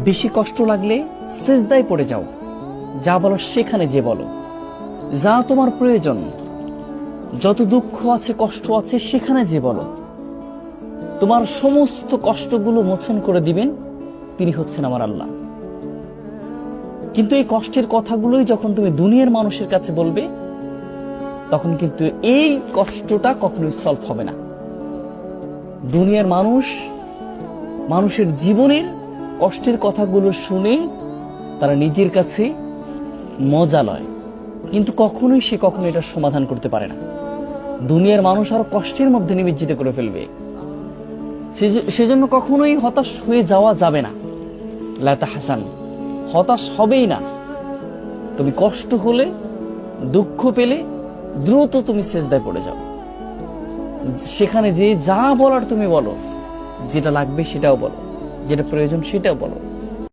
বেশি কষ্ট লাগলে সিজদায় পড়ে যাও, যা বলো সেখানে যে বলো, যা তোমার প্রয়োজন, যত দুঃখ আছে কষ্ট আছে সেখানে যে বলো। তোমার সমস্ত কষ্টগুলো মোচন করে দিবেন তিনি হচ্ছেন আমার আল্লাহ। কিন্তু এই কষ্টের কথাগুলোই যখন তুমি দুনিয়ার মানুষের কাছে বলবে, তখন কিন্তু এই কষ্টটা কখনোই সলভ হবে না। দুনিয়ার মানুষের জীবনের কষ্টের কথাগুলো শুনে তারা নিজের কাছে মজা লয়, কিন্তু কখনো এটা সমাধান করতে পারে না। দুনিয়ার মানুষ আরো কষ্টের মধ্যে নিমজ্জিত করে ফেলবে। সেজন্য কখনোই হতাশ হয়ে যাওয়া যাবে না। লা তাহসান, হতাশ হবেই না। তুমি কষ্ট হলে, দুঃখ পেলে দ্রুত তুমি সিজদায় পড়ে যাও, সেখানে যে যা বলার তুমি বলো, যেটা লাগবে সেটাও বলো, যেটা প্রয়োজন সেটাও বলো।